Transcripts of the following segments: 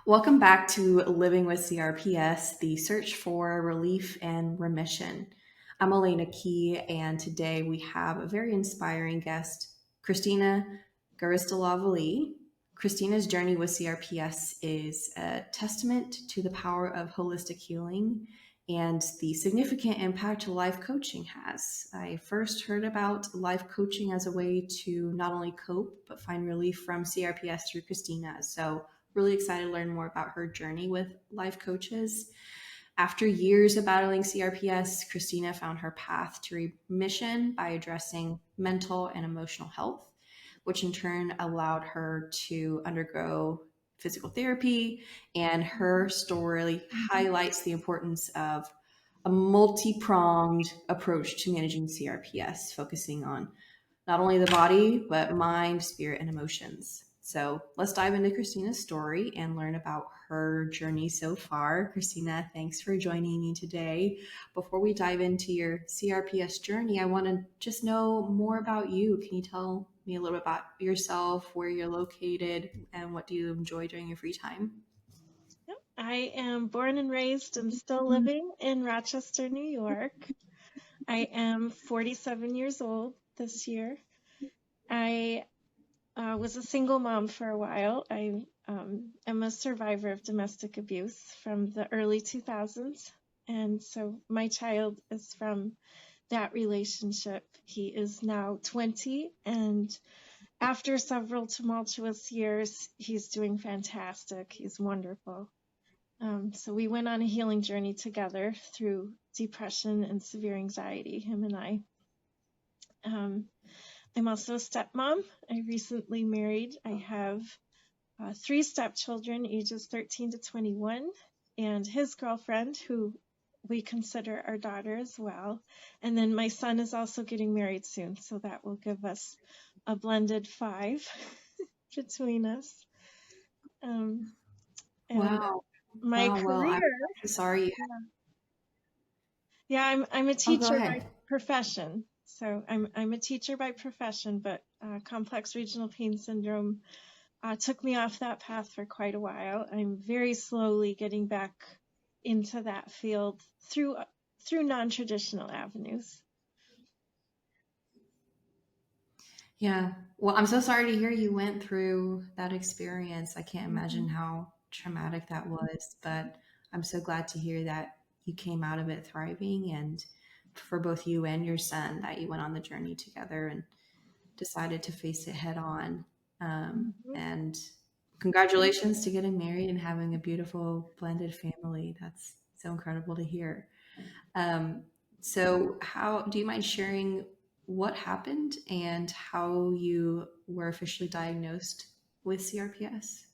Welcome back to Living with CRPS, the search for relief and remission. I'm Elena Key, and today we have a very inspiring guest, Christina Garitselov Lee. Christina's journey with CRPS is a testament to the power of holistic healing and the significant impact life coaching has. I first heard about life coaching as a way to not only cope, but find relief from CRPS through Christina. So really excited to learn more about her journey with life coaches. After years of battling CRPS, Christina found her path to remission by addressing mental and emotional health, which in turn allowed her to undergo physical therapy. And her story highlights the importance of a multi pronged approach to managing CRPS, focusing on not only the body, but mind, spirit, and emotions. So let's dive into Christina's story and learn about her journey so far. Christina, thanks for joining me today. Before we dive into your CRPS journey, I want to just know more about you. Can you tell me a little bit about yourself, where you're located, and what do you enjoy during your free time? Yep. I am born and raised and still living in Rochester, New York. I am 47 years old this year. I was a single mom for a while. I am a survivor of domestic abuse from the early 2000s. And so my child is from that relationship. He is now 20, and after several tumultuous years, he's doing fantastic. He's wonderful. So we went on a healing journey together through depression and severe anxiety, him and I. I'm also a stepmom. I recently married. I have three stepchildren, ages 13 to 21, and his girlfriend, who we consider our daughter as well. And then my son is also getting married soon, so that will give us a blended five between us. Um, and Wow. my Wow. Well, I'm career, so sorry. yeah, I'm a Oh, go teacher by ahead. profession. So I'm a teacher by profession, but complex regional pain syndrome took me off that path for quite a while. I'm very slowly getting back into that field through non-traditional avenues. Yeah. Well, I'm so sorry to hear you went through that experience. I can't imagine Mhm. how traumatic that was, but I'm so glad to hear that you came out of it thriving and for both you and your son that you went on the journey together and decided to face it head on. Mhm. And congratulations to getting married and having a beautiful blended family. That's so incredible to hear. Um, so, how do you mind sharing what happened and how you were officially diagnosed with CRPS?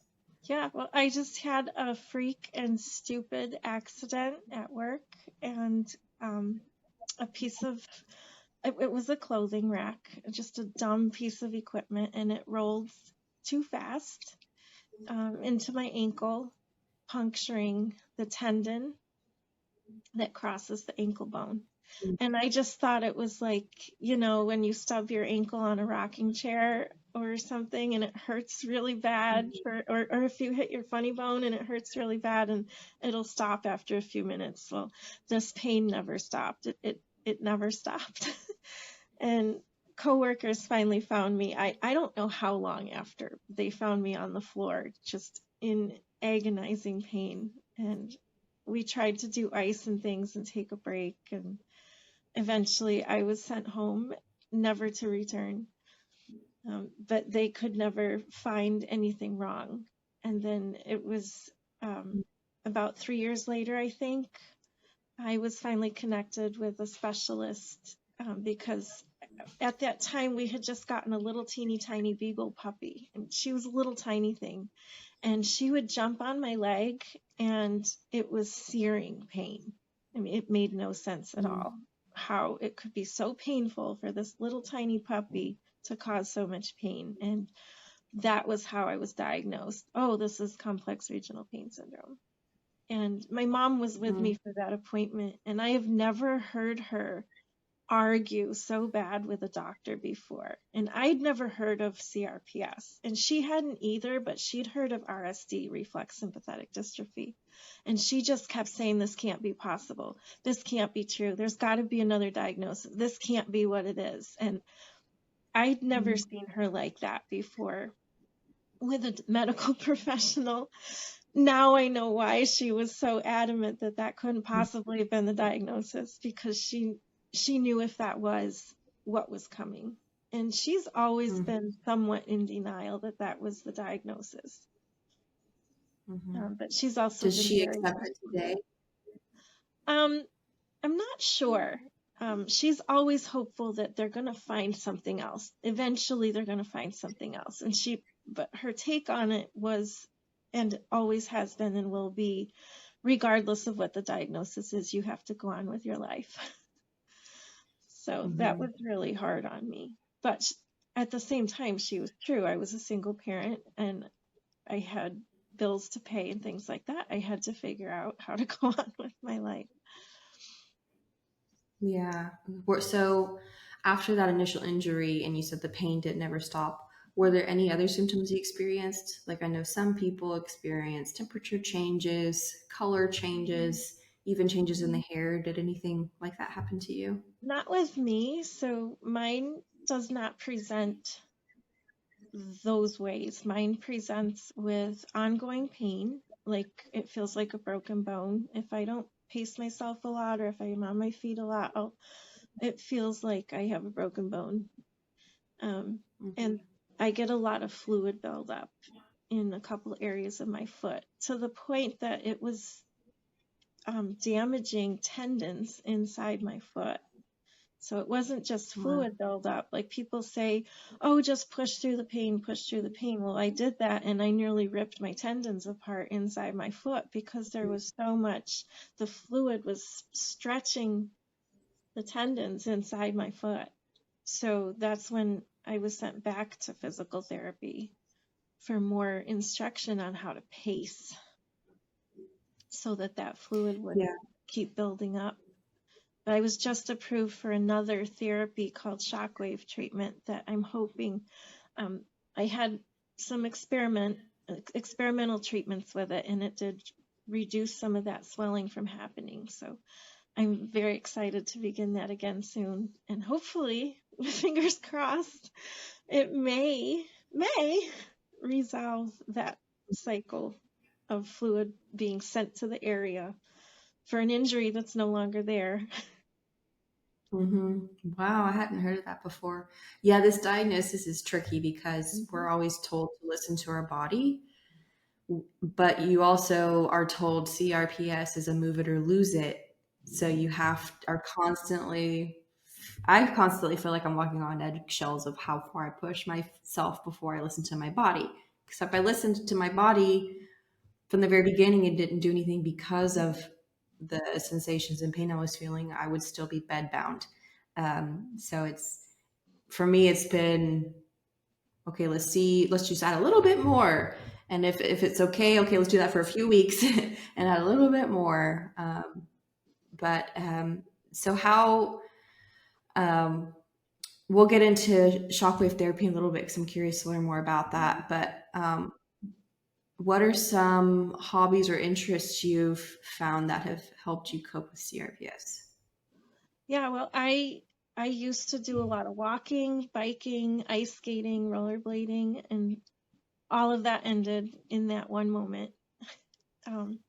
Yeah, well, I just had a freak and stupid accident at work, and um, a piece of it was a clothing rack, just a dumb piece of equipment, and it rolled too fast into my ankle, puncturing the tendon that crosses the ankle bone. And I just thought it was like, when you stub your ankle on a rocking chair or something and it hurts really bad, or if you hit your funny bone and it hurts really bad and it'll stop after a few minutes. Well, this pain never stopped. It never stopped. And coworkers finally found me. I don't know how long after they found me on the floor, just in agonizing pain. And we tried to do ice and things and take a break. And eventually I was sent home, never to return. But they could never find anything wrong. And then it was about 3 years later, I think, I was finally connected with a specialist because at that time we had just gotten a little teeny tiny beagle puppy, and she was a little tiny thing, and she would jump on my leg and it was searing pain. I mean, it made no sense at all how it could be so painful for this little tiny puppy to cause so much pain. And that was how I was diagnosed. Oh, this is complex regional pain syndrome. And my mom was with me Mm. for that appointment, and I have never heard her argue so bad with a doctor before. And I'd never heard of CRPS, and she hadn't either, but she'd heard of RSD, reflex sympathetic dystrophy. And she just kept saying, this can't be possible. This can't be true. There's got to be another diagnosis. This can't be what it is. And I'd never seen her like that before with a medical professional. Now I know why she was so adamant that that couldn't possibly have been the diagnosis, because she knew if that was what was coming. And she's always Mm-hmm. been somewhat in denial that that was the diagnosis. Mm-hmm. But she's also Does been she very accept it today? um I'm not sure. She's always hopeful that they're going to find something else. Eventually they're going to find something else. But her take on it was, and always has been and will be, regardless of what the diagnosis is, you have to go on with your life. So that Mm-hmm. was really hard on me. But at the same time, she was true. I was a single parent and I had bills to pay and things like that. I had to figure out how to go on with my life. Yeah. So after that initial injury, and you said the pain did never stop, were there any other symptoms you experienced? Like I know some people experience temperature changes, color changes, even changes in the hair. Did anything like that happen to you? Not with me. So mine does not present those ways. Mine presents with ongoing pain, like it feels like a broken bone. If I don't pace myself a lot, or if I'm on my feet a lot, it feels like I have a broken bone. And Mm-hmm. I get a lot of fluid buildup in a couple areas of my foot, to the point that it was damaging tendons inside my foot. So it wasn't just Wow. fluid buildup. Like people say, oh, just push through the pain, push through the pain. Well, I did that and I nearly ripped my tendons apart inside my foot, because there was so much, the fluid was stretching the tendons inside my foot. So that's when I was sent back to physical therapy for more instruction on how to pace, so that that fluid Yeah. wouldn't keep building up. But I was just approved for another therapy called shockwave treatment that I'm hoping, I had some experimental treatments with it, and it did reduce some of that swelling from happening. So I'm very excited to begin that again soon. And hopefully, fingers crossed, it may resolve that cycle of fluid being sent to the area for an injury that's no longer there. Mm-hmm. Wow, I hadn't heard of that before. Yeah, this diagnosis is tricky because we're always told to listen to our body, but you also are told CRPS is a move it or lose it. So you are constantly, I constantly feel like I'm walking on eggshells of how far I push myself before I listen to my body. Because if I listened to my body from the very beginning and didn't do anything because of the sensations and pain I was feeling, I would still be bedbound. So for me, it's been okay, let's just add a little bit more. And if it's okay, let's do that for a few weeks and add a little bit more. But so how, um, we'll get into shockwave therapy in a little bit because I'm curious to learn more about that. But what are some hobbies or interests you've found that have helped you cope with CRPS? Yeah, well, I used to do a lot of walking, biking, ice skating, rollerblading, and all of that ended in that one moment. Um,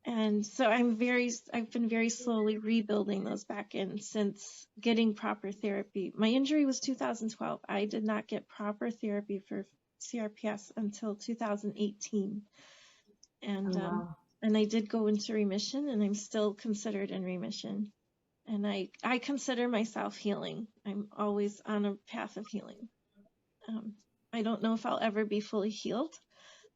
and so I've been very slowly rebuilding those back in since getting proper therapy. My injury was 2012. I did not get proper therapy for CRPS until 2018. Oh, And wow. and I did go into remission, and I'm still considered in remission. And I consider myself healing. I'm always on a path of healing. Um, I don't know if I'll ever be fully healed.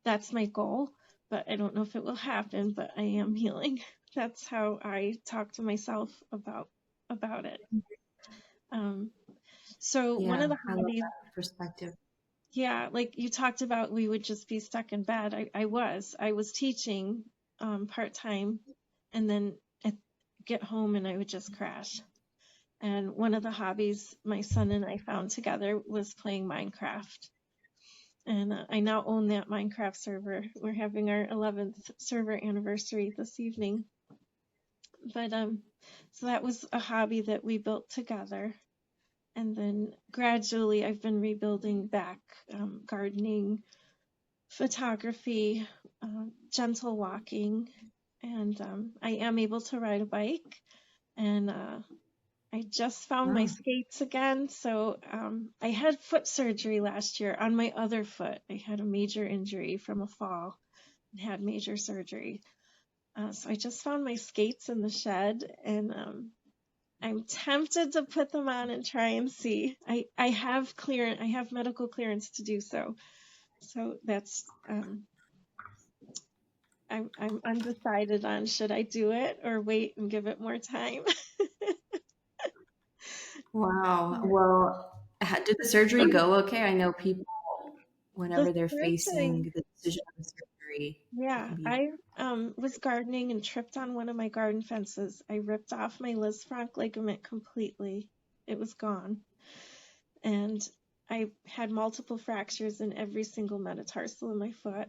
That's my goal, but I don't know if it will happen. But I am healing. That's how I talk to myself about it. Um, so one Yeah, of the I love hobbies, that perspective. yeah, like you talked about, we would just be stuck in bed. I was teaching part time, and then get home and I would just crash. And one of the hobbies my son and I found together was playing Minecraft. And I now own that Minecraft server. We're having our 11th server anniversary this evening. But so that was a hobby that we built together. And then gradually I've been rebuilding back gardening, photography, gentle walking, and I am able to ride a bike. And I just found my Wow. skates again. So I had foot surgery last year on my other foot. I had a major injury from a fall and had major surgery. So I just found my skates in the shed, and I'm tempted to put them on and try and see. I have medical clearance to do so. So that's I'm undecided on should I do it or wait and give it more time. Wow. But Well, did the surgery go okay? I know people, the whenever they're surgery, facing the decision of surgery, it yeah, can be. I was gardening and tripped on one of my garden fences. I ripped off my Lisfranc ligament completely. It was gone. And I had multiple fractures in every single metatarsal in my foot.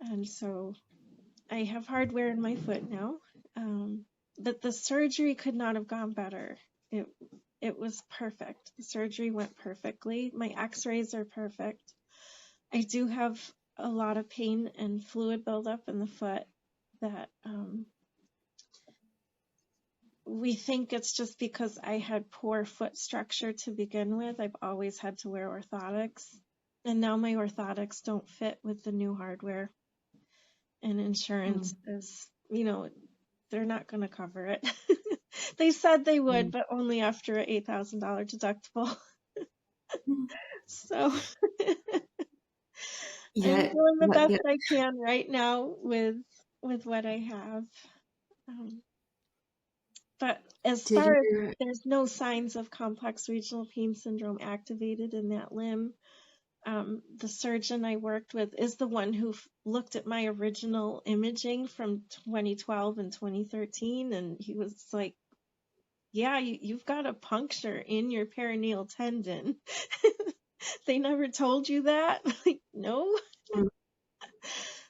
And so I have hardware in my foot now. But the surgery could not have gone better. It it was perfect. The surgery went perfectly. My x-rays are perfect. I do have a lot of pain and fluid buildup in the foot that we think it's just because I had poor foot structure to begin with. I've always had to wear orthotics, and now my orthotics don't fit with the new hardware. And insurance Mm, is, they're not going to cover it. They said they would, mm, but only after an $8,000 deductible. mm. So I'm Yet, doing the what? best Yeah, I can right now with what I have. Um, but as did far as you? there's no signs of complex regional pain syndrome activated in that limb, the surgeon I worked with is the one who looked at my original imaging from 2012 and 2013, and he was like, yeah, you've got a puncture in your perineal tendon. They never told you that? Like, no. Mm,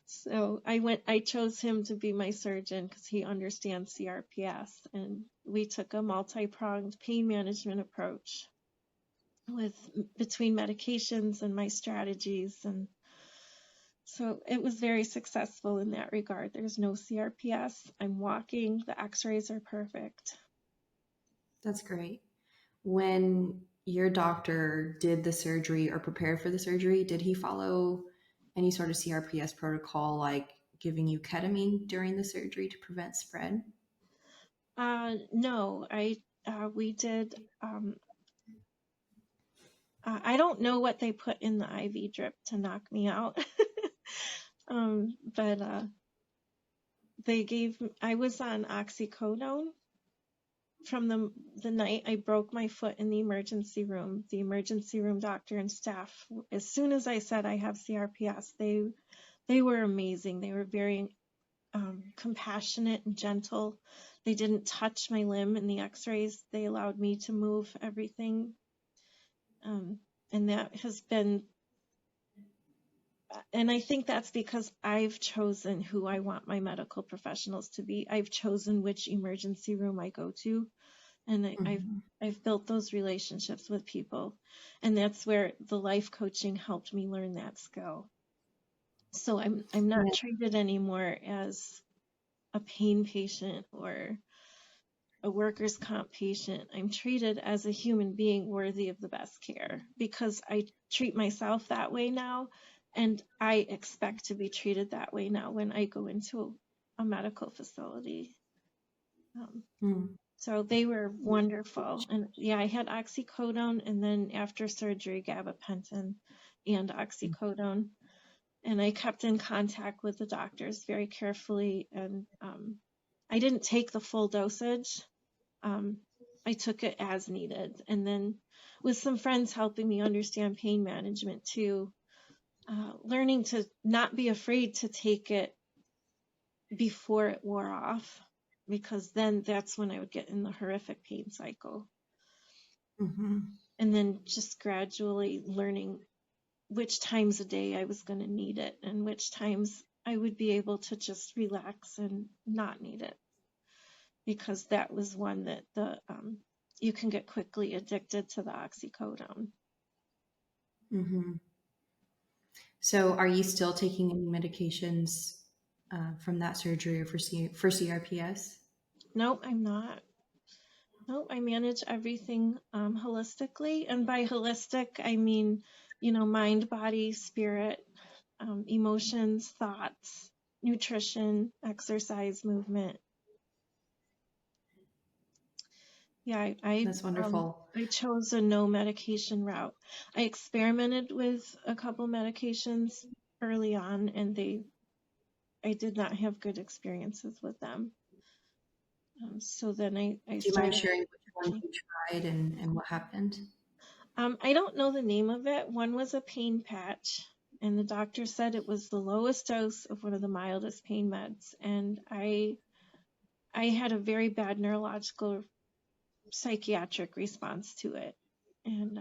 So I chose him to be my surgeon because he understands CRPS, and we took a multi-pronged pain management approach with between medications and my strategies, and so it was very successful in that regard. There's no CRPS. I'm walking. The x-rays are perfect. that's great. When your doctor did the surgery or prepared for the surgery, did he follow any sort of CRPS protocol, like giving you ketamine during the surgery to prevent spread? No, we did. I don't know what they put in the IV drip to knock me out. But I was on oxycodone from the night I broke my foot in the emergency room. The emergency room doctor and staff, as soon as I said I have CRPS, they were amazing. They were very compassionate and gentle. They didn't touch my limb in the x-rays. They allowed me to move everything. And that has been, and I think that's because I've chosen who I want my medical professionals to be. I've chosen which emergency room I go to, and Mhm. I've built those relationships with people, and that's where the life coaching helped me learn that skill. So I'm not Yeah. treated anymore as a pain patient or a workers' comp patient. I'm treated as a human being worthy of the best care because I treat myself that way now, and I expect to be treated that way now when I go into a medical facility. Um, Mm. so they were wonderful. And yeah, I had oxycodone, and then after surgery, gabapentin and oxycodone. And I kept in contact with the doctors very carefully, and I didn't take the full dosage. um, I took it as needed. And then with some friends helping me understand pain management too, learning to not be afraid to take it before it wore off. because then that's when I would get in the horrific pain cycle. Mm-hmm. And then just gradually learning which times a day I was going to need it and which times I would be able to just relax and not need it. Because that was one that you can get quickly addicted to the oxycodone. Mm-hmm. So, are you still taking any medications from that surgery or for CRPS? No, I'm not. No, I manage everything holistically. And by holistic, I mean, mind, body, spirit, emotions, thoughts, nutrition, exercise, movement. Yeah, That's wonderful. I chose a no medication route. I experimented with a couple medications early on, and I did not have good experiences with them. So then I Do you mind started. sharing which ones you tried and what happened? I don't know the name of it. One was a pain patch, and the doctor said it was the lowest dose of one of the mildest pain meds. And I had a very bad neurological psychiatric response to it. And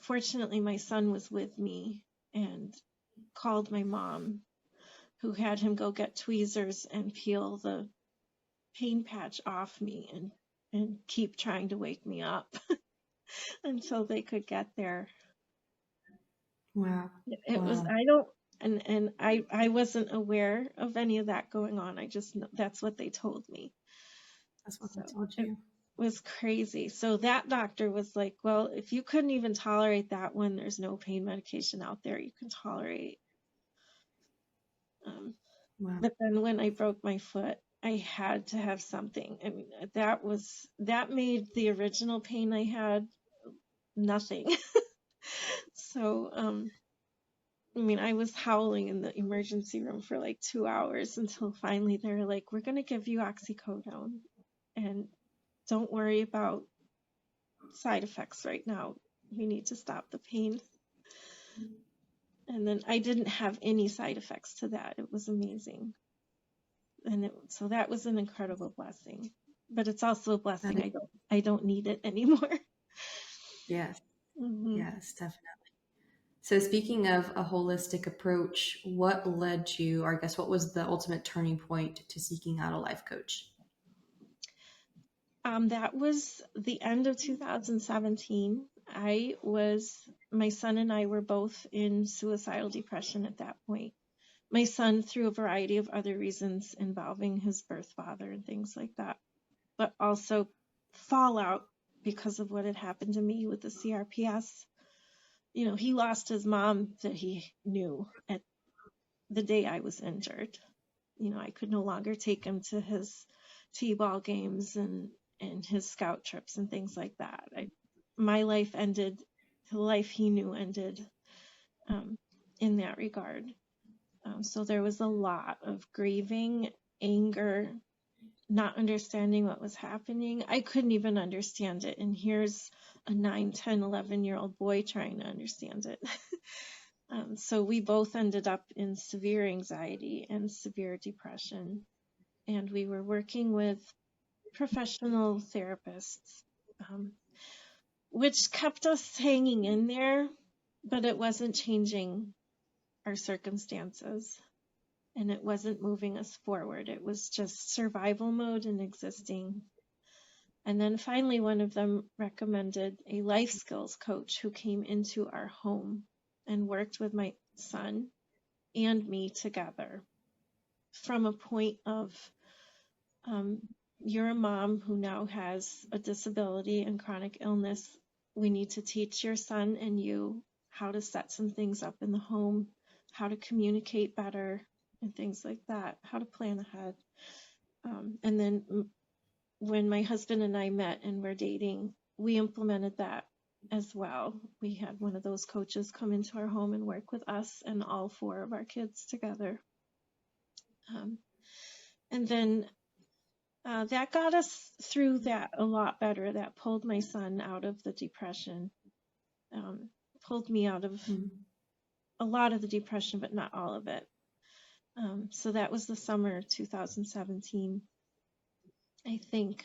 fortunately, my son was with me and called my mom, who had him go get tweezers and peel the pain patch off me and keep trying to wake me up until they could get there. Wow. It was, Wow. I don't, and I wasn't aware of any of that going on. I just that's what they told me. That's what I So told it you. was crazy. So that doctor was like, well, if you couldn't even tolerate that one, there's no pain medication out there you can tolerate. Um, Wow. but then when I broke my foot, I had to have something. I mean, that made the original pain I had nothing. So, I mean, I was howling in the emergency room for like 2 hours until finally they're like, we're going to give you oxycodone and don't worry about side effects right now. We need to stop the pain. And then I didn't have any side effects to that. It was amazing. And so that was an incredible blessing. But it's also a That blessing is, I don't need it anymore. yes. Hmm. Yes, definitely. So, speaking of a holistic approach, what led you, or I guess what was the ultimate turning point to seeking out a life coach? That was the end of 2017. My son and I were both in suicidal depression at that point. My son, through a variety of other reasons involving his birth father and things like that, but also fallout because of what had happened to me with the CRPS. He lost his mom that he knew at the day I was injured. I could no longer take him to his t-ball games and his scout trips and things like that. My life ended, the life he knew ended in that regard. So there was a lot of grieving, anger, not understanding what was happening. I couldn't even understand it. And here's a 9, 10, 11-year-old boy trying to understand it. So we both ended up in severe anxiety and severe depression. And we were working with professional therapists, um, which kept us hanging in there, but it wasn't changing our circumstances and it wasn't moving us forward. It was just survival mode and existing. And then finally, one of them recommended a life skills coach who came into our home and worked with my son and me together from a point of you're a mom who now has a disability and chronic illness. We need to teach your son and you how to set some things up in the home, how to communicate better, and things like that, how to plan ahead. And then when my husband and I met and were dating, we implemented that as well. We had one of those coaches come into our home and work with us and all 4 of our kids together. And then that got us through that a lot better. That pulled my son out of the depression, pulled me out of Hmm. a lot of the depression, but not all of it. So that was the summer of 2017, I think.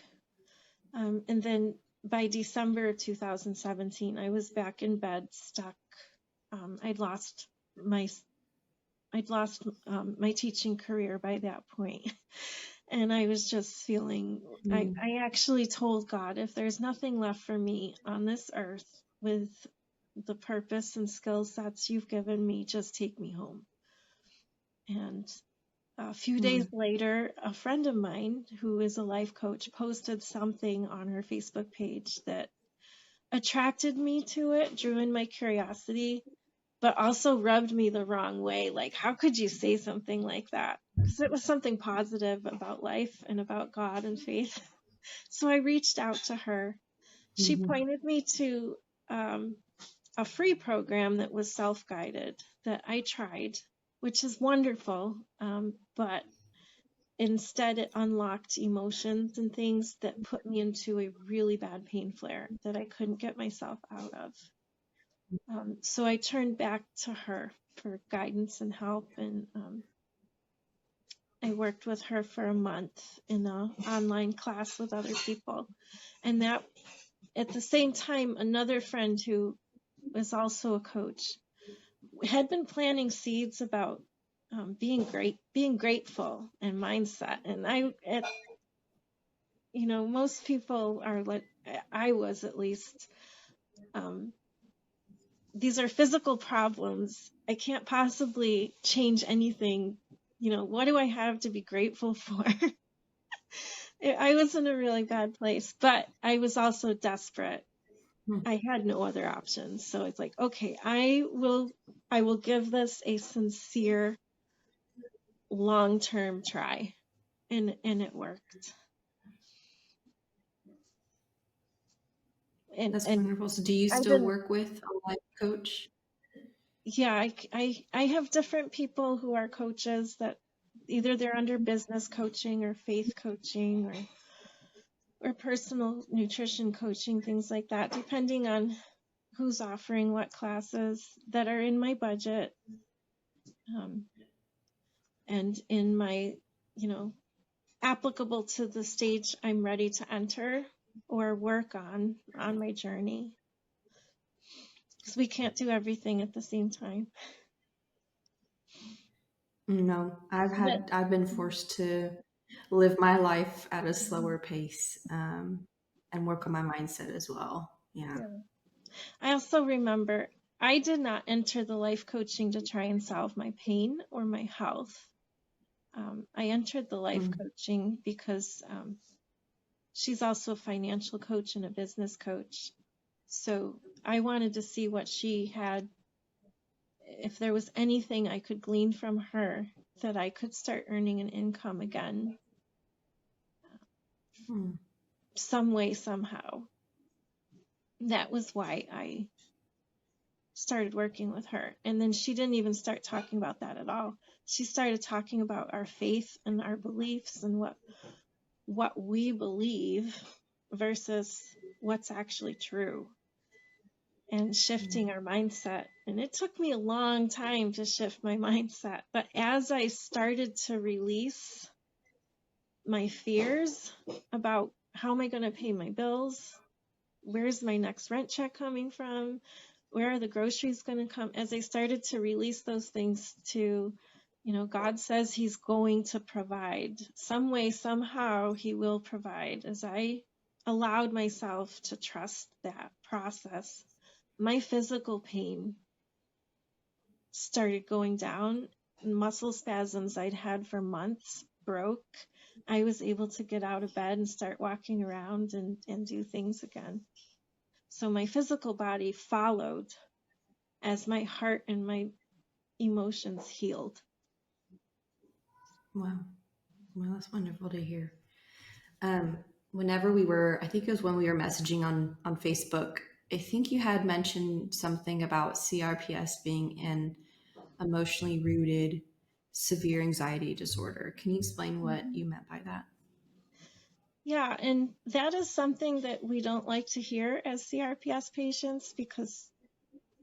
And then by December of 2017, I was back in bed, stuck. I'd lost my teaching career by that point. And I was just feeling, Mm. I actually told God, if there's nothing left for me on this earth with the purpose and skill sets you've given me, just take me home. And a few days Mm. later, a friend of mine who is a life coach posted something on her Facebook page that attracted me to it, drew in my curiosity, but also rubbed me the wrong way. Like, how could you say something like that? Because it was something positive about life and about God and faith. So I reached out to her. She Mhm. pointed me to a free program that was self-guided that I tried, which is wonderful. But instead, it unlocked emotions and things that put me into a really bad pain flare that I couldn't get myself out of. So I turned back to her for guidance and help, and I worked with her for a month in an online class with other people. And that, at the same time, another friend who was also a coach had been planting seeds about being grateful and mindset. And most people are like, I was at least, um, these are physical problems. I can't possibly change anything. What do I have to be grateful for? I was in a really bad place, but I was also desperate. Mm. I had no other options. So it's like, okay, I will give this a sincere long-term try. And it worked. That's And wonderful. So, do you I've still been, work with a life coach? yeah, I have different people who are coaches that either they're under business coaching or faith coaching or personal nutrition coaching, things like that, depending on who's offering what classes that are in my budget, um, and in my, you know, applicable to the stage I'm ready to enter or work on my journey. Because we can't do everything at the same time. No, But I've been forced to live my life at a slower pace, and work on my mindset as well. Yeah. yeah. I also remember I did not enter the life coaching to try and solve my pain or my health. I entered the life Mm. coaching because she's also a financial coach and a business coach. So I wanted to see what she had, if there was anything I could glean from her that I could start earning an income again, Mm. some way, somehow. That was why I started working with her. And then she didn't even start talking about that at all. She started talking about our faith and our beliefs and what we believe versus what's actually true, and shifting our mindset. And it took me a long time to shift my mindset. But as I started to release my fears about how am I going to pay my bills, where's my next rent check coming from, where are the groceries going to come, as I started to release those things to, God says he's going to provide some way, somehow he will provide. As I allowed myself to trust that process, my physical pain started going down. Muscle spasms I'd had for months broke. I was able to get out of bed and start walking around and do things again. So my physical body followed as my heart and my emotions healed. Wow. Well, that's wonderful to hear. Um, Whenever we were, I think it was when we were messaging on Facebook, I think you had mentioned something about CRPS being an emotionally rooted severe anxiety disorder. Can you explain what Mhm. you meant by that? Yeah, and that is something that we don't like to hear as CRPS patients, because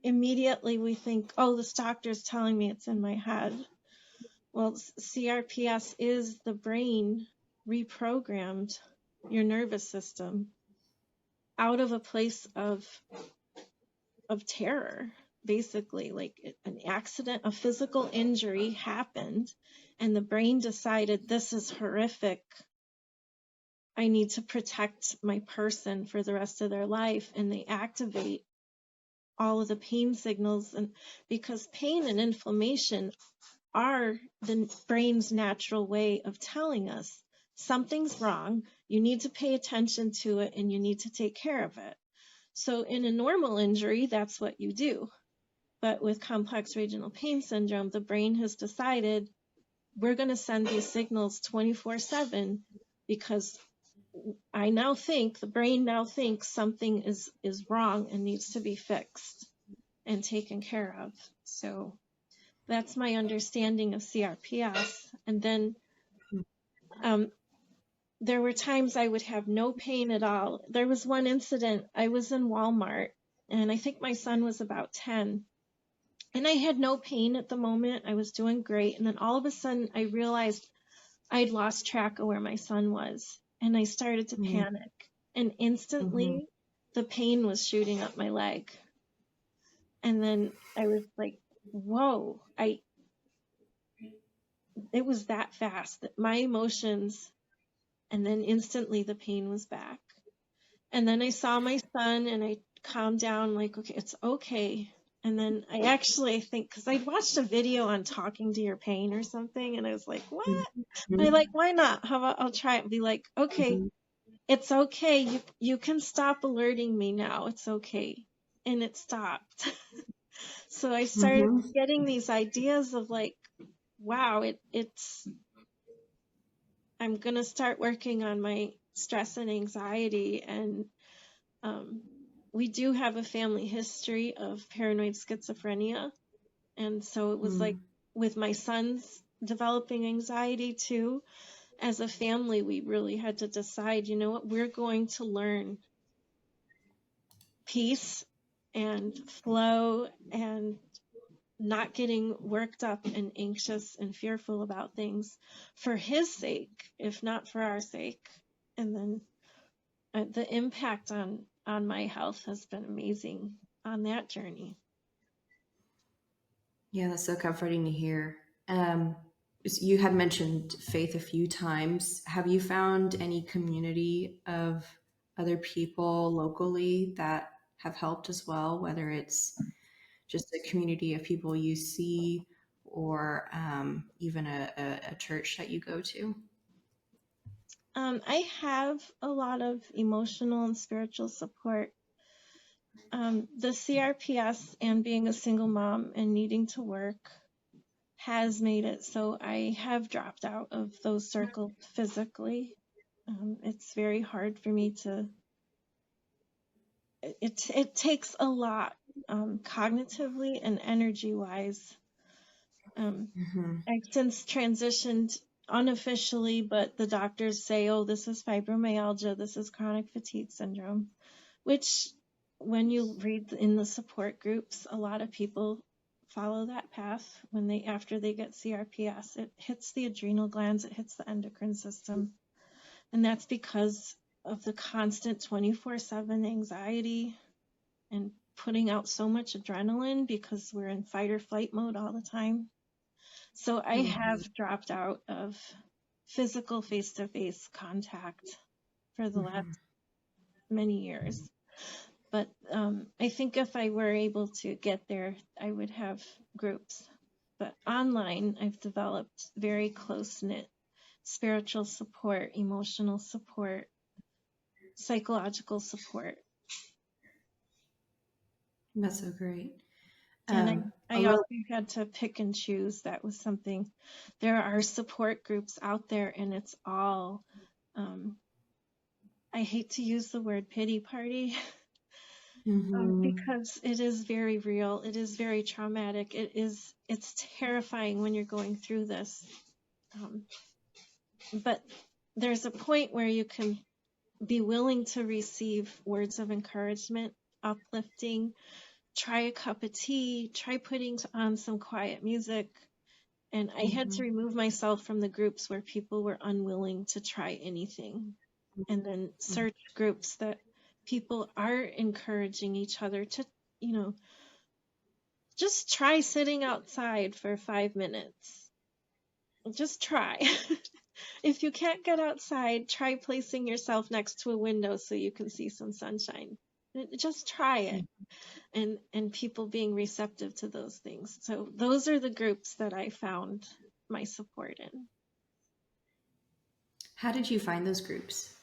immediately we think, oh, this doctor's telling me it's in my head. Well, CRPS is the brain reprogrammed your nervous system out of a place of terror, basically. Like an accident, a physical injury happened, and the brain decided this is horrific. I need to protect my person for the rest of their life, and they activate all of the pain signals. And because pain and inflammation are the brain's natural way of telling us something's wrong, you need to pay attention to it, and you need to take care of it. So in a normal injury, that's what you do. But with complex regional pain syndrome, the brain has decided we're going to send these signals 24/7 because the brain now thinks something is wrong and needs to be fixed and taken care of. So that's my understanding of CRPS. And then there were times I would have no pain at all. There was one incident, I was in Walmart, and I think my son was about 10. And I had no pain at the moment. I was doing great. And then all of a sudden, I realized I'd lost track of where my son was. And I started to panic. And instantly, the pain was shooting up my leg. And then I was like, whoa, it was that fast, that my emotions, and then instantly the pain was back. And then I saw my son and I calmed down, like, okay, it's okay. And then I think, because I'd watched a video on talking to your pain or something, and I was like, what? I like, why not? How about I'll try it and be like, okay, it's okay. You can stop alerting me now. It's okay. And it stopped. So I started getting these ideas of like, wow, I'm going to start working on my stress and anxiety. And we do have a family history of paranoid schizophrenia. And so it was like with my son's developing anxiety too, as a family, we really had to decide, you know what, we're going to learn peace and flow and not getting worked up and anxious and fearful about things for his sake, if not for our sake. And then the impact on my health has been amazing on that journey. Yeah, that's so comforting to hear. You had mentioned faith a few times. Have you found any community of other people locally that have helped as well, whether it's just a community of people you see or even a church that you go to? I have a lot of emotional and spiritual support. The CRPS and being a single mom and needing to work has made it so I have dropped out of those circles physically. It's very hard for me to, it takes a lot cognitively and energy wise. I've since transitioned unofficially, but the doctors say, oh, this is fibromyalgia, this is chronic fatigue syndrome, which when you read in the support groups, a lot of people follow that path after they get CRPS. It hits the adrenal glands, it hits the endocrine system. And that's because of the constant 24/7 anxiety and putting out so much adrenaline because we're in fight or flight mode all the time. So I have dropped out of physical face-to-face contact for the last many years. But I think if I were able to get there, I would have groups. But online, I've developed very close-knit spiritual support, emotional support, psychological support. That's so great. And I also had to pick and choose. That was something. There are support groups out there, and it's all, I hate to use the word pity party, because it is very real. It is very traumatic. It's terrifying when you're going through this. But there's a point where you can be willing to receive words of encouragement, uplifting, try a cup of tea, try putting on some quiet music, And I had to remove myself from the groups where people were unwilling to try anything, and then search groups that people are encouraging each other to, just try sitting outside for 5 minutes. Just try. If you can't get outside, try placing yourself next to a window so you can see some sunshine. Just try it. And people being receptive to those things. So those are the groups that I found my support in. How did you find those groups?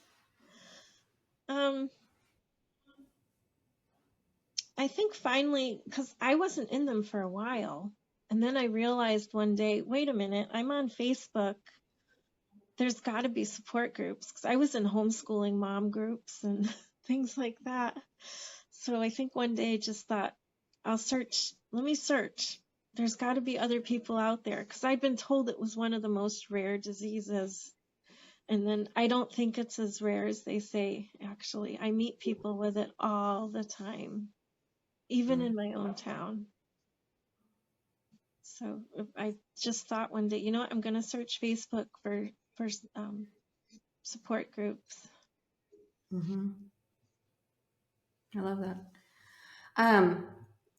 I think finally, because I wasn't in them for a while, and then I realized one day, wait a minute, I'm on Facebook. There's got to be support groups, because I was in homeschooling mom groups and things like that. So I think one day I just thought, let me search. There's got to be other people out there, because I'd been told it was one of the most rare diseases. And then I don't think it's as rare as they say, actually. I meet people with it all the time, even in my own town. So I just thought one day, you know what, I'm going to search Facebook for support groups. I love that.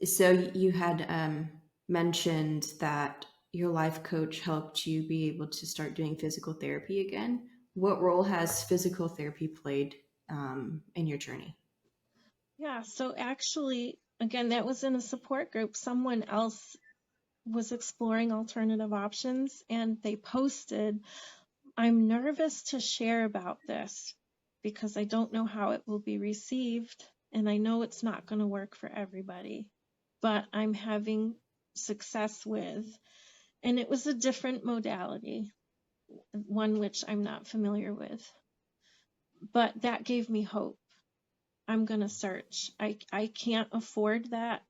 So you had mentioned that your life coach helped you be able to start doing physical therapy again. What role has physical therapy played in your journey? Yeah, so actually, again, that was in a support group. Someone else was exploring alternative options, and they posted, I'm nervous to share about this because I don't know how it will be received, and I know it's not going to work for everybody, but I'm having success with, and it was a different modality, one which I'm not familiar with, but that gave me hope. I'm going to search. I can't afford that,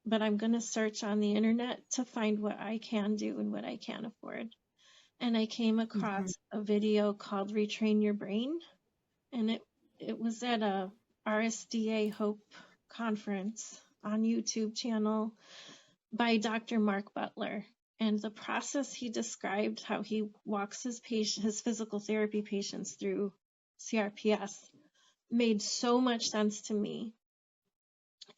but I'm going to search on the internet to find what I can do and what I can't afford. And I came across a video called Retrain Your Brain, and it was at a RSDA Hope conference on YouTube channel by Dr. Mark Butler. And the process he described, how he walks his physical therapy patients through CRPS, made so much sense to me.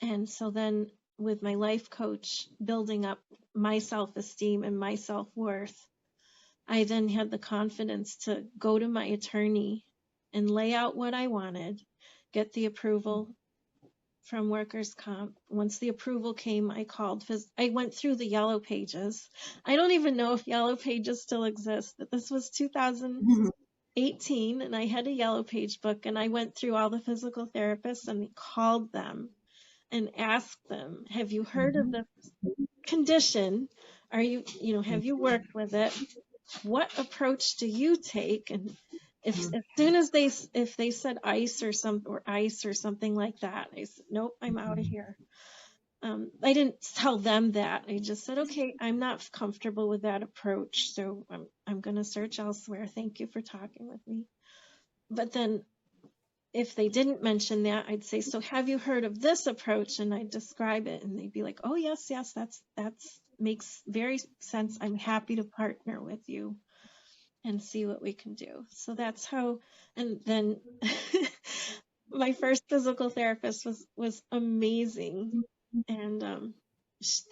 And so then with my life coach building up my self-esteem and my self-worth, I then had the confidence to go to my attorney and lay out what I wanted, get the approval from workers' comp. Once the approval came, I went through the yellow pages. I don't even know if yellow pages still exist, but this was 2018, and I had a yellow page book, and I went through all the physical therapists and called them and asked them, have you heard of this condition? Have you worked with it? What approach do you take? And as soon as they said ice or something like that, I said, nope, I'm out of here. I didn't tell them that. I just said, okay, I'm not comfortable with that approach, so I'm going to search elsewhere. Thank you for talking with me. But then if they didn't mention that, I'd say, so have you heard of this approach? And I'd describe it, and they'd be like, oh, yes, that's makes very sense. I'm happy to partner with you and see what we can do. So that's how, and then my first physical therapist was amazing. And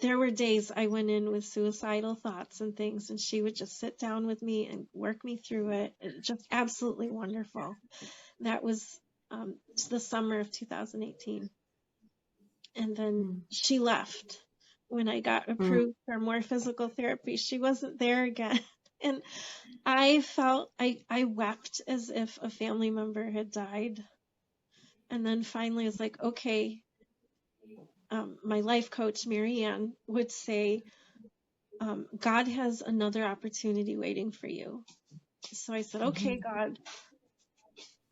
there were days I went in with suicidal thoughts and things, and she would just sit down with me and work me through it. Just absolutely wonderful. That was the summer of 2018. And then she left when I got approved for more physical therapy. She wasn't there again. And I felt, I wept as if a family member had died. And then finally it's like, okay, my life coach, Marianne, would say, God has another opportunity waiting for you. So I said, okay, God,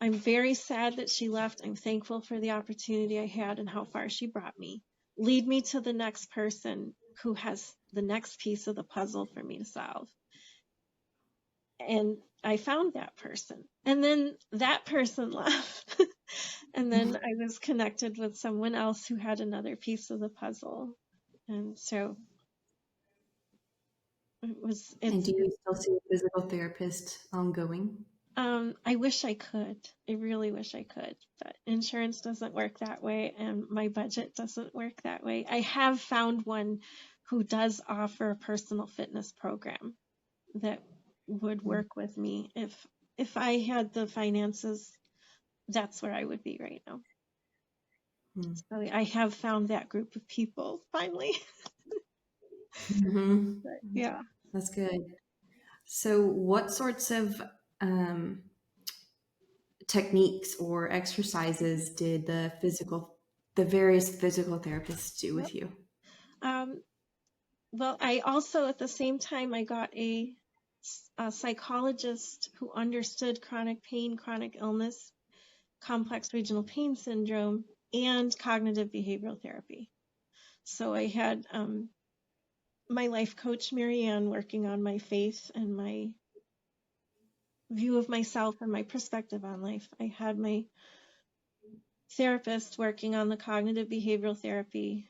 I'm very sad that she left. I'm thankful for the opportunity I had and how far she brought me. Lead me to the next person who has the next piece of the puzzle for me to solve. And I found that person. And then that person left. And then I was connected with someone else who had another piece of the puzzle. And so And It's do you still see a physical therapist ongoing? I wish I could. I really wish I could, but insurance doesn't work that way, and my budget doesn't work that way. I have found one who does offer a personal fitness program that would work with me. If I had the finances, that's where I would be right now. Hmm. So I have found that group of people finally. Mm-hmm. But yeah. That's good. So, what sorts of um, techniques or exercises did the various physical therapists do Yep. with you? Um, well, I also at the same time I got a psychologist who understood chronic pain, chronic illness, complex regional pain syndrome, and cognitive behavioral therapy. So I had my life coach, Marianne, working on my faith and my view of myself and my perspective on life. I had my therapist working on the cognitive behavioral therapy,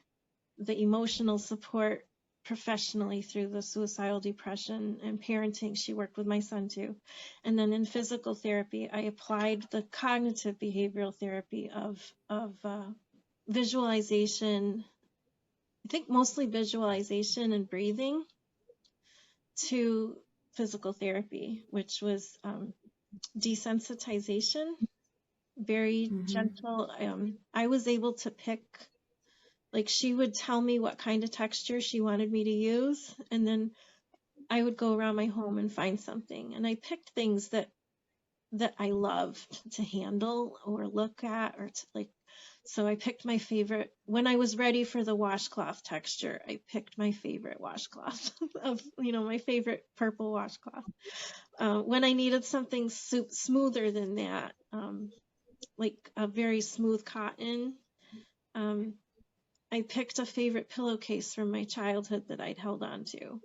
the emotional support professionally through the suicidal depression and parenting. She worked with my son too. And then in physical therapy, I applied the cognitive behavioral therapy of visualization, I think mostly visualization and breathing, to physical therapy, which was desensitization, very Mm-hmm. gentle. I was able to pick, like, she would tell me what kind of texture she wanted me to use, and then I would go around my home and find something. And I picked things that I loved to handle or look at or to like. So I picked my favorite. When I was ready for the washcloth texture, I picked my favorite washcloth of, my favorite purple washcloth. When I needed something smoother than that, like a very smooth cotton, um, I picked a favorite pillowcase from my childhood that I'd held on to.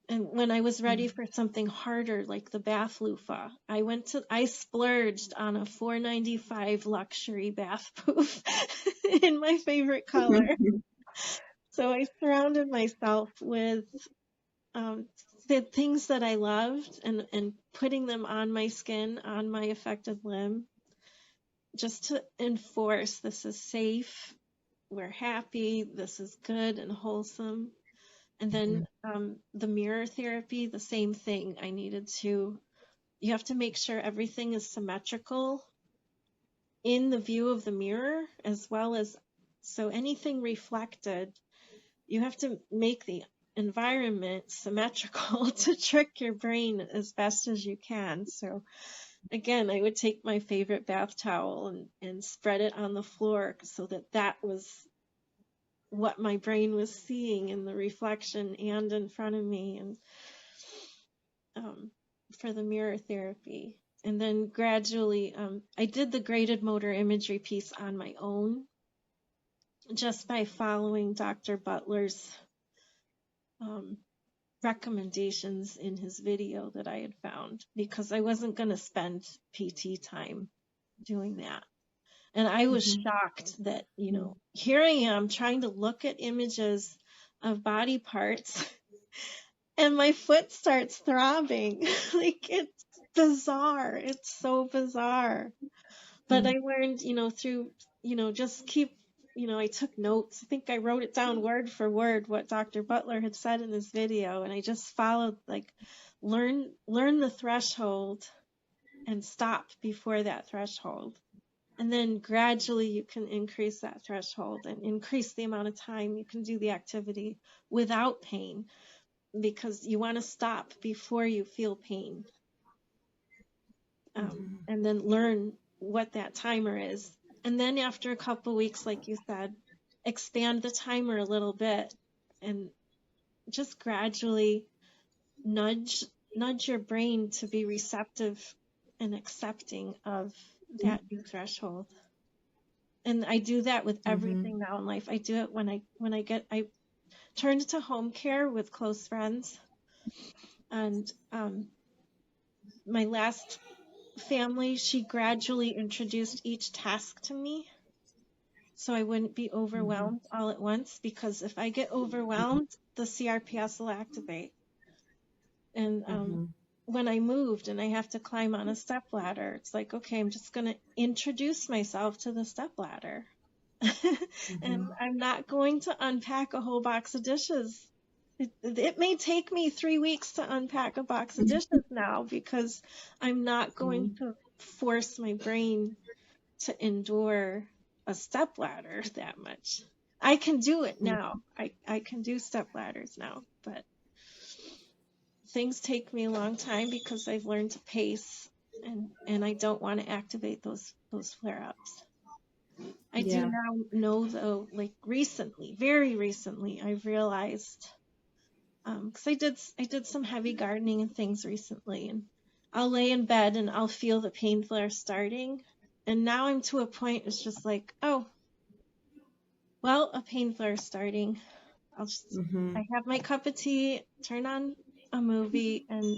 And when I was ready for something harder, like the bath loofah, I splurged on a $4.95 luxury bath poof in my favorite color. So I surrounded myself with the things that I loved and putting them on my skin, on my affected limb, just to enforce this is safe, we're happy, this is good and wholesome. And then the mirror therapy, the same thing. You have to make sure everything is symmetrical in the view of the mirror, as well as, so anything reflected, you have to make the environment symmetrical to trick your brain as best as you can. So again, I would take my favorite bath towel and spread it on the floor so that was what my brain was seeing in the reflection and in front of me, and for the mirror therapy. And then gradually, I did the graded motor imagery piece on my own, just by following Dr. Butler's recommendations in his video that I had found, because I wasn't going to spend PT time doing that. And I was shocked that, here I am trying to look at images of body parts and my foot starts throbbing. Like, it's bizarre. It's so bizarre. But I learned, through, just keep, I took notes. I think I wrote it down word for word what Dr. Butler had said in this video. And I just followed, like, learn the threshold and stop before that threshold. And then gradually you can increase that threshold and increase the amount of time you can do the activity without pain, because you want to stop before you feel pain. And then learn what that timer is. And then after a couple weeks, like you said, expand the timer a little bit and just gradually nudge your brain to be receptive and accepting of that new threshold. And I do that with everything now in life. I do it when I turned to home care with close friends. And my last family, she gradually introduced each task to me so I wouldn't be overwhelmed all at once, because if I get overwhelmed, the CRPS will activate. And Mm-hmm. when I moved and I have to climb on a step ladder, it's like, okay, I'm just going to introduce myself to the step ladder. And Mm-hmm. I'm not going to unpack a whole box of dishes. It may take me 3 weeks to unpack a box of dishes now, because I'm not going to force my brain to endure a step ladder that much. I can do it now. I can do step ladders now, but things take me a long time because I've learned to pace, and I don't want to activate those flare-ups. I do Yeah. now know, though, like recently, very recently, I've realized, because I did some heavy gardening and things recently, and I'll lay in bed and I'll feel the pain flare starting, and now I'm to a point, it's just like, oh, well, a pain flare starting. Mm-hmm. I have my cup of tea, turn on a movie, and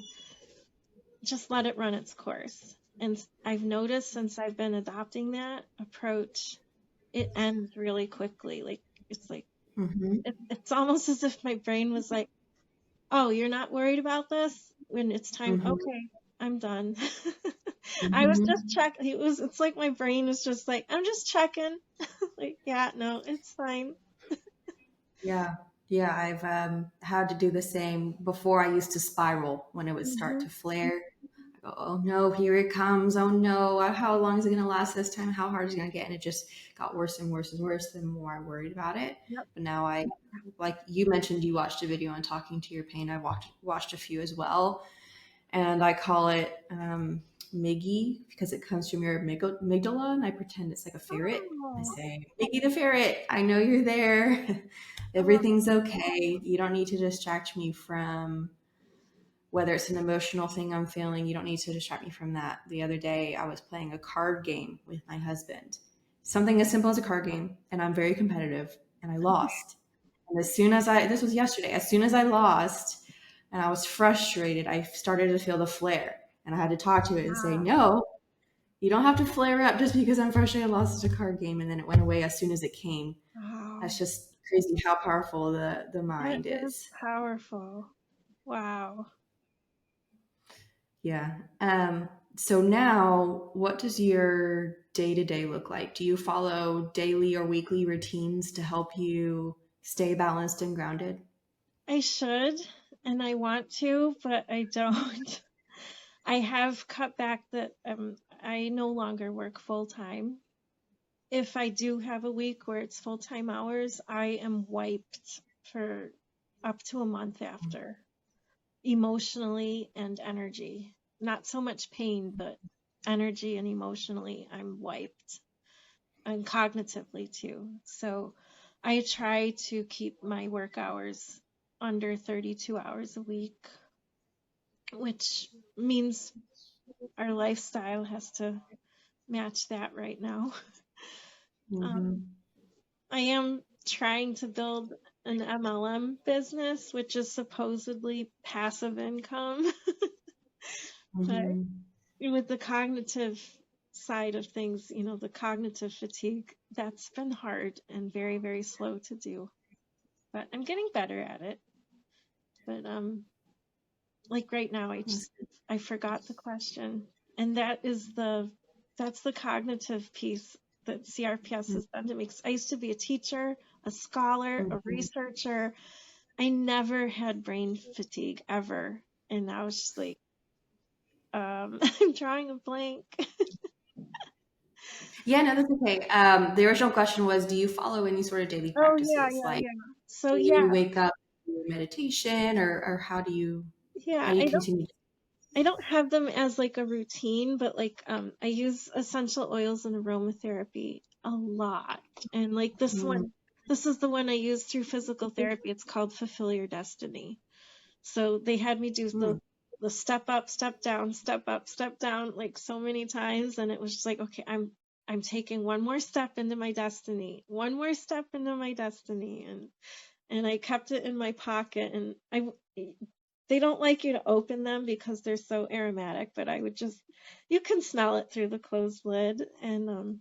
just let it run its course. And I've noticed since I've been adopting that approach, it ends really quickly. Like, it's like, Mm-hmm. it's almost as if my brain was like, oh, you're not worried about this? When it's time, Mm-hmm. okay, I'm done. I was just Mm-hmm. checking. It's like my brain was just like, I'm just checking. Like, yeah, no, it's fine. Yeah. Yeah. I've had to do the same. Before, I used to spiral when it would start Hmm. to flare. I go, oh no, here it comes. Oh no, how long is it going to last this time? How hard is it going to get? And it just got worse and worse and worse the more I worried about it. Yep. But now like you mentioned, you watched a video on talking to your pain. I watched a few as well, and I call it Miggy because it comes from your amygdala, and I pretend it's like a ferret. I Oh, say, Miggy the ferret, I know you're there. oh, Everything's okay. You don't need to distract me from whether it's an emotional thing I'm feeling. You don't need to distract me from that. The other day, I was playing a card game with my husband, something as simple as a card game, and I'm very competitive, and I lost. And this was yesterday, as soon as I lost and I was frustrated, I started to feel the flare. And I had to talk to it and say, wow. no, you don't have to flare up just because I'm frustrated I lost a card game. And then it went away as soon as it came. Wow. That's just crazy how powerful the That mind is is. powerful. Wow. Yeah. So now, what does your day to day look like? Do you follow daily or weekly routines to help you stay balanced and grounded? I should, and I want to, but I don't. I have cut back that I no longer work full time. If I do have a week where it's full time hours, I am wiped for up to a month after, emotionally and energy. Not so much pain, but energy and emotionally, I'm wiped. And cognitively too. So I try to keep my work hours under 32 hours a week, which means our lifestyle has to match that right now. Um, Mm-hmm. I am trying to build an MLM business, which is supposedly passive income, but Mm-hmm. with the cognitive side of things, the cognitive fatigue, that's been hard and very, very slow to do. But I'm getting better at it. But like right now, I forgot the question, and that's the cognitive piece that CRPS has done to me. 'Cause I used to be a teacher, a scholar, a Mm-hmm. researcher. I never had brain fatigue ever, and I was just like, I'm drawing a blank. Yeah, no, that's okay. The original question was, do you follow any sort of daily Oh yeah, practices? yeah, Like, yeah. So do yeah, you wake up, do meditation, or how yeah. do you continue? I don't have them as like a routine, but like I use essential oils and aromatherapy a lot. And like Mm-hmm. this is the one I use through physical therapy. It's called Fulfill Your Destiny. So they had me do the step up, step down, step up, step down like so many times, and it was just like, okay, I'm taking one more step into my destiny, one more step into my destiny, and I kept it in my pocket, and they don't like you to open them because they're so aromatic, but you can smell it through the closed lid, and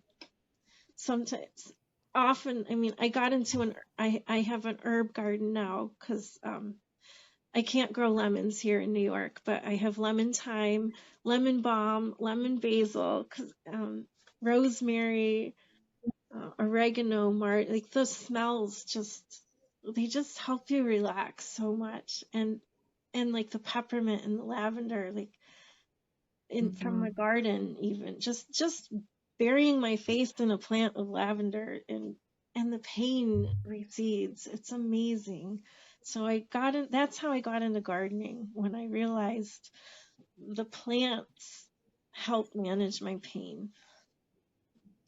sometimes. often, I mean, I got into I have an herb garden now because I can't grow lemons here in New York, but I have lemon thyme, lemon balm, lemon basil, rosemary, oregano, like those smells they just help you relax so much. And like the peppermint and the lavender, like from Mm-hmm. my garden, even just burying my face in a plant of lavender, and the pain recedes. It's amazing. So that's how I got into gardening, when I realized the plants help manage my pain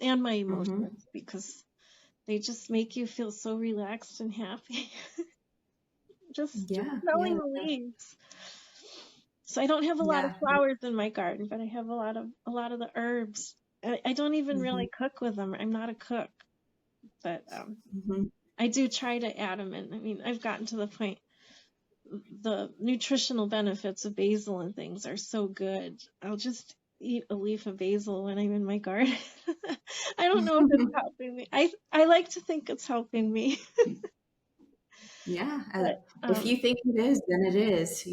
and my Mm-hmm. emotions, because they just make you feel so relaxed and happy. just Yeah, smelling yeah, the leaves. So I don't have a lot of yeah. flowers in my garden, but I have a lot of the herbs. I don't even Mm-hmm. really cook with them. I'm not a cook, but Mm-hmm. I do try to add them in. I mean, I've gotten to the point, the nutritional benefits of basil and things are so good. I'll just eat a leaf of basil when I'm in my garden. I don't know if it's helping me. I like to think it's helping me, Yeah. but If you think it is, then it is.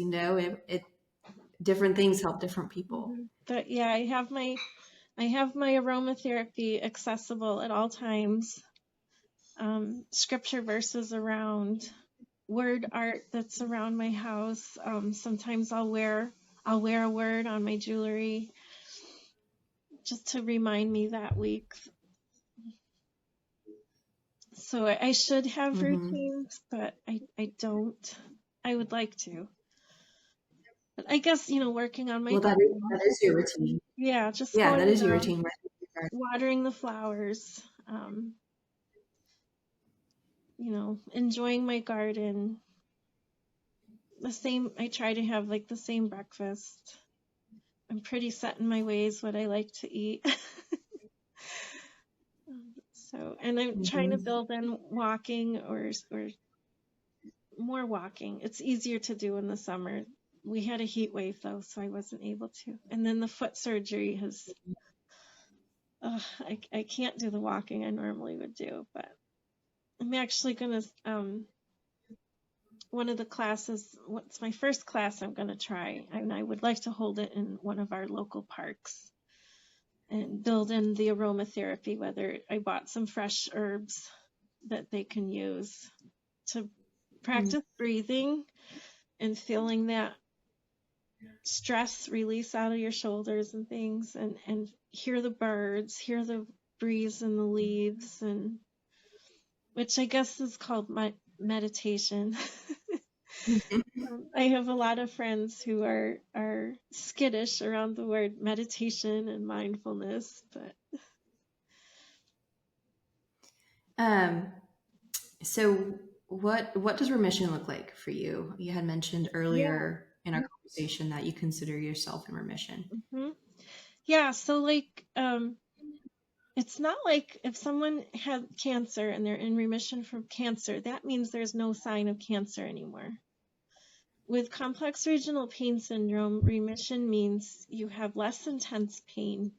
Different things help different people. but yeah, I have my aromatherapy accessible at all times. Scripture verses around, word art that's around my house. Sometimes I'll wear a word on my jewelry just to remind me that week. So I should have Mm-hmm. routines, but I don't. I would like to. But I guess, working on my Well, garden. that is your routine. Yeah, just Yeah, going that is your around, routine. Right? watering the flowers, enjoying my garden. I try to have like the same breakfast. I'm pretty set in my ways what I like to eat. And I'm trying to Mm-hmm. build in walking, or more walking. It's easier to do in the summer. We had a heat wave though, so I wasn't able to. And then the foot surgery I can't do the walking I normally would do, but I'm actually gonna, one of the classes, what's my first class I'm gonna try, and I would like to hold it in one of our local parks and build in the aromatherapy, whether I bought some fresh herbs that they can use to practice breathing and feeling that stress release out of your shoulders and things, and hear the birds, hear the breeze in the leaves, and which I guess is called meditation. I have a lot of friends who are skittish around the word meditation and mindfulness, but Um, so what does remission look like for you? You had mentioned yeah. earlier in our conversation that you consider yourself in remission. Hmm. Yeah, so like, it's not like if someone had cancer and they're in remission from cancer, that means there's no sign of cancer anymore. With complex regional pain syndrome, remission means you have less intense pain,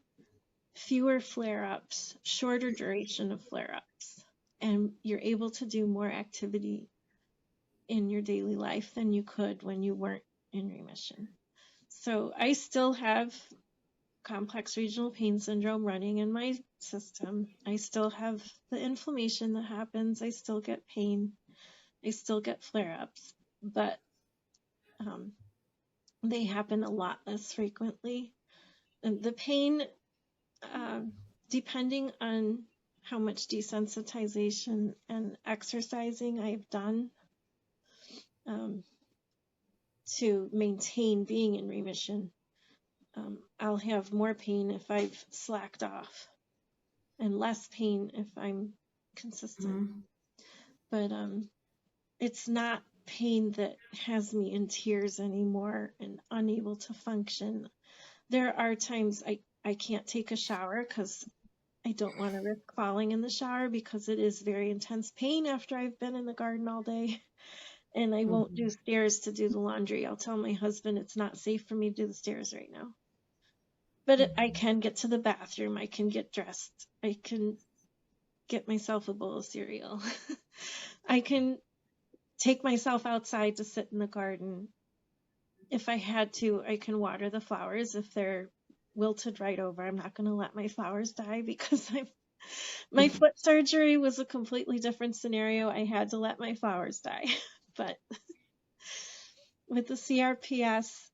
fewer flare-ups, shorter duration of flare-ups, and you're able to do more activity in your daily life than you could when you weren't in remission. So I still have complex regional pain syndrome running in my system. I still have the inflammation that happens. I still get pain. I still get flare ups, but um, they happen a lot less frequently. And the pain, um, depending on how much desensitization and exercising I've done, um, to maintain being in remission, I'll have more pain if I've slacked off, and less pain if I'm consistent. Mm-hmm. But it's not pain that has me in tears anymore and unable to function. There are times I can't take a shower because I don't want to risk falling in the shower, because it is very intense pain after I've been in the garden all day. And I won't do stairs to do the laundry. I'll tell my husband it's not safe for me to do the stairs right now. But I can get to the bathroom. I can get dressed. I can get myself a bowl of cereal. I can take myself outside to sit in the garden. If I had to, I can water the flowers if they're wilted right over. I'm not going to let my flowers die because my foot surgery was a completely different scenario. I had to let my flowers die. But with the CRPS,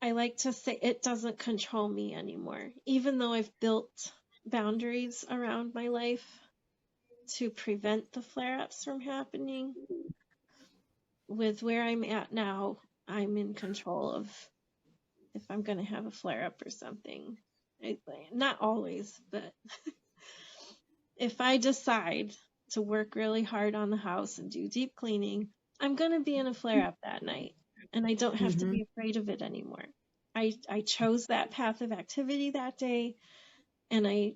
I like to say it doesn't control me anymore. Even though I've built boundaries around my life to prevent the flare-ups from happening, with where I'm at now, I'm in control of if I'm going to have a flare-up or something. Not always, but if I decide to work really hard on the house and do deep cleaning, I'm going to be in a flare-up that night, and I don't have to Mm-hmm. be afraid of it anymore. I chose that path of activity that day, and I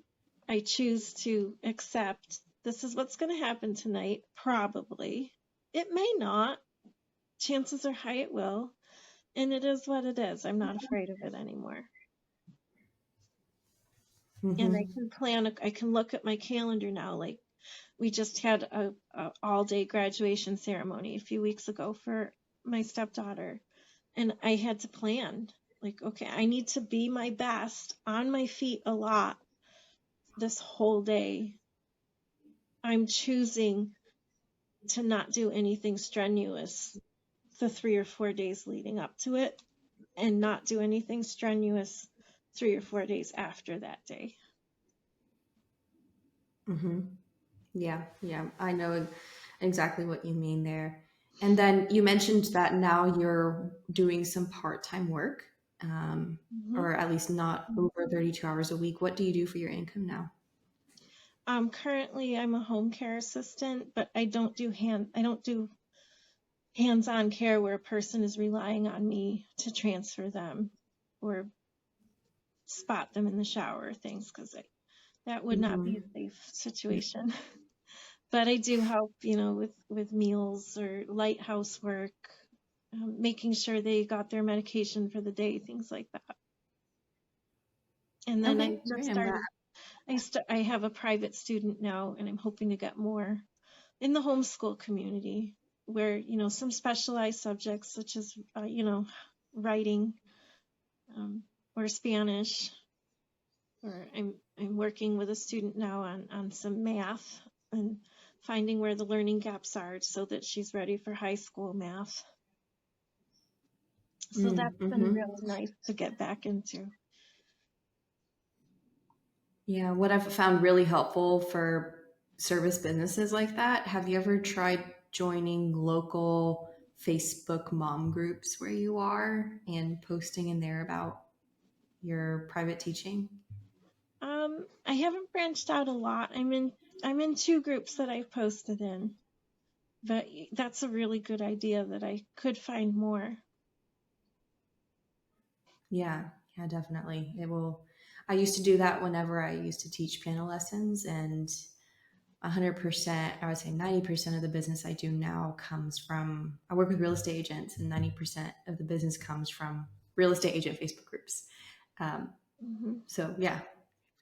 choose to accept this is what's going to happen tonight, probably. It may not. Chances are high it will. And it is what it is. I'm not afraid of it anymore. And I Mm-hmm. can plan, I can look at my calendar now. Like we just had a all day graduation ceremony a few weeks ago for my stepdaughter. And I had to plan like, okay, I need to be my best on my feet a lot this whole day. I'm choosing to not do anything strenuous the 3 or 4 days leading up to it and not do anything strenuous 3 or 4 days after that day. Mm-hmm. Yeah, yeah, I know exactly what you mean there. And then you mentioned that now you're doing some part-time work, Mm-hmm. or at least not over 32 hours a week. What do you do for your income now? Currently I'm a home care assistant, but I don't do hands-on care where a person is relying on me to transfer them or spot them in the shower or things because that would not be Mm-hmm. a safe situation. But I do help, with meals or light housework, making sure they got their medication for the day, things like that. And then I Okay, just great. I'm glad. started. I have a private student now, and I'm hoping to get more in the homeschool community, where some specialized subjects such as writing, or Spanish, or I'm working with a student now on some math and finding where the learning gaps are so that she's ready for high school math. So that's been Mm-hmm. really nice to get back into. Yeah, what I've found really helpful for service businesses like that, have you ever tried joining local Facebook mom groups where you are and posting in there about your private teaching? I haven't branched out a lot. I'm in two groups that I've posted in, but that's a really good idea that I could find more. Yeah, yeah, definitely. It will. I used to do that whenever I used to teach piano lessons, and 100%, I would say 90% of the business I do now comes from, I work with real estate agents, and 90% of the business comes from real estate agent Facebook groups. Um, Hmm. so, yeah,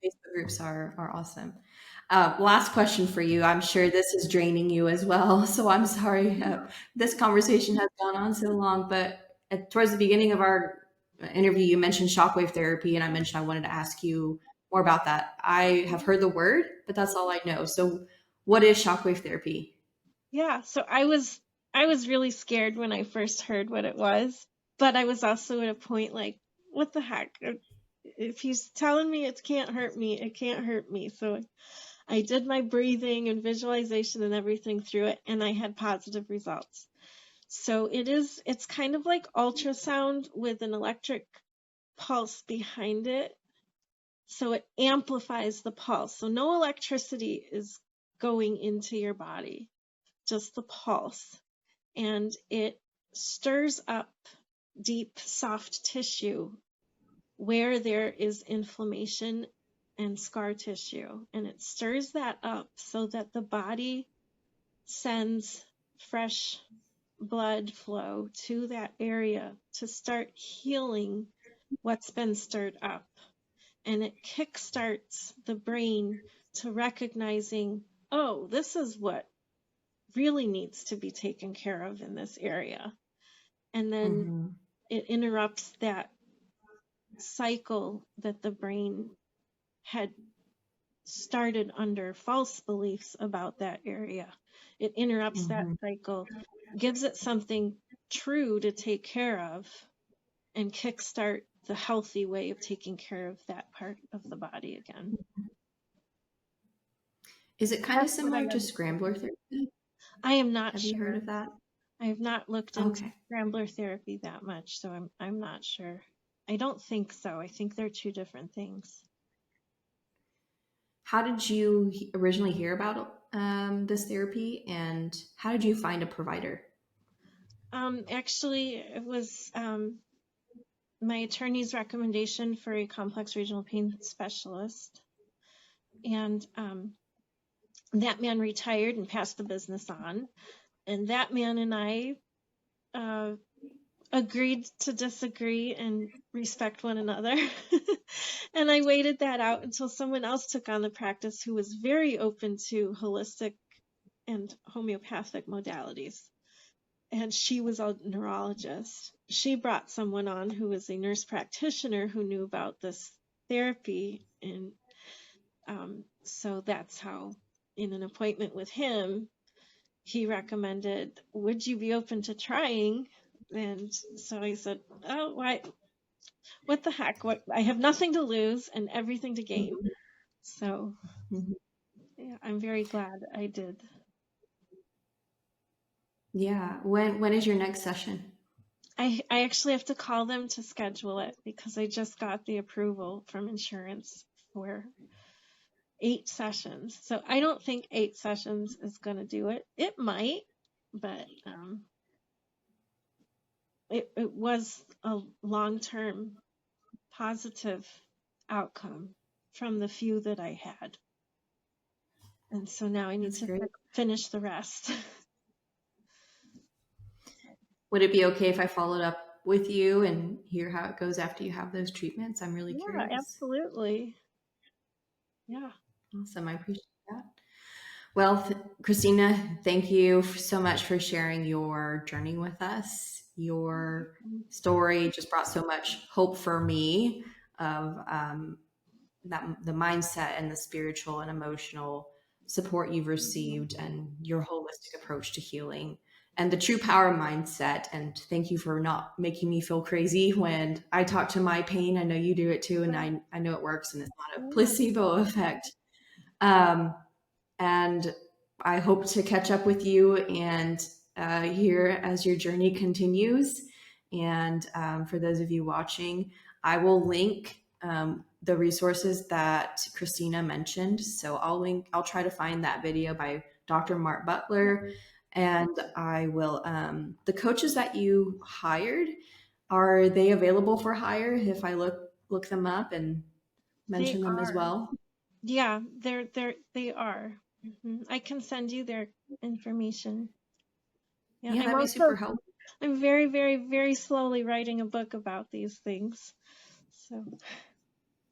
Facebook groups are awesome. Last question for you. I'm sure this is draining you as well. So I'm sorry. This conversation has gone on so long, but towards the beginning of our interview, you mentioned shockwave therapy, and I mentioned I wanted to ask you more about that. I have heard the word, but that's all I know. So, what is shockwave therapy? Yeah, so I was really scared when I first heard what it was, but I was also at a point like, what the heck? If he's telling me it can't hurt me, it can't hurt me. So I did my breathing and visualization and everything through it, and I had positive results. So it's kind of like ultrasound with an electric pulse behind it. So it amplifies the pulse. So no electricity is going into your body, just the pulse. And it stirs up deep, soft tissue where there is inflammation and scar tissue. And it stirs that up so that the body sends fresh blood flow to that area to start healing what's been stirred up. And it kickstarts the brain to recognizing, oh, this is what really needs to be taken care of in this area. And then Mm-hmm. it interrupts that cycle that the brain had started under false beliefs about that area. It interrupts that Mm-hmm. cycle, gives it something true to take care of, and kickstart the healthy way of taking care of that part of the body again. Is it kind of That's what I similar to understand. scrambler therapy? I am not Have you heard sure. of that? I have not looked into Okay. scrambler therapy that much, so I'm not sure. I don't think so. I think they're two different things. How did you originally hear about this therapy, and how did you find a provider? Actually, it was my attorney's recommendation for a complex regional pain specialist, and that man retired and passed the business on, and that man and I uh, agreed to disagree and respect one another. And I waited that out until someone else took on the practice who was very open to holistic and homeopathic modalities. And she was a neurologist. She brought someone on who was a nurse practitioner who knew about this therapy. And so that's how, in an appointment with him, he recommended, would you be open to trying? And so I said, oh, why? What the heck? What? I have nothing to lose and everything to gain. So Mm-hmm. yeah, I'm very glad I did. Yeah. When is your next session? I actually have to call them to schedule it because I just got the approval from insurance for 8 sessions. So I don't think 8 sessions is going to do it. It might, but it was a long-term positive outcome from the few that I had. And so now I need That's to great. finish the rest. Would it be okay if I followed up with you and hear how it goes after you have those treatments? I'm really Yeah, curious. absolutely. Yeah. Awesome. I appreciate that. Well, Christina, thank you so much for sharing your journey with us. Your story just brought so much hope for me of that the mindset and the spiritual and emotional support you've received and your holistic approach to healing and the true power mindset. And thank you for not making me feel crazy when I talk to my pain. I know you do it too, and I know it works and it's not a Yeah. placebo effect. Um, and I hope to catch up with you and hear as your journey continues. And for those of you watching, I will link the resources that Christina mentioned. So I'll try to find that video by Dr. Mark Butler. And I will, the coaches that you hired, are they available for hire if I look them up and They mention them as are. well? Yeah, they are. I can send you their information. Yeah, Yeah, that'd be super helpful. I'm very, very, very slowly writing a book about these things. So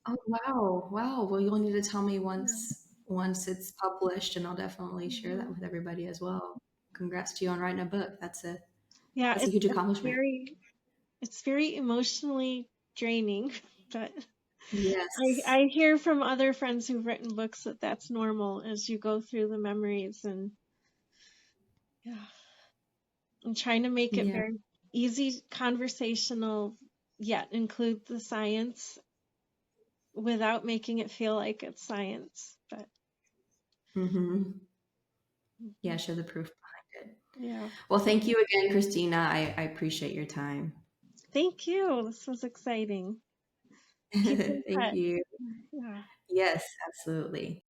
Oh wow, wow. Well, you'll need to tell me yeah. once it's published, and I'll definitely share that Mhm. with everybody as well. Congrats to you on writing a book. Yeah, That's a huge accomplishment. it's very emotionally draining, but Yes. I hear from other friends who've written books that that's normal as you go through the memories. And yeah, I'm trying to make it Yeah. very easy, conversational, yet include the science without making it feel like it's science. But Mm-hmm. Yeah. mhm, Show the proof behind it. yeah, Well, thank you again, Christina. I appreciate your time. thank you. This was exciting. Keep in Thank touch. you. Yeah. Yes, absolutely.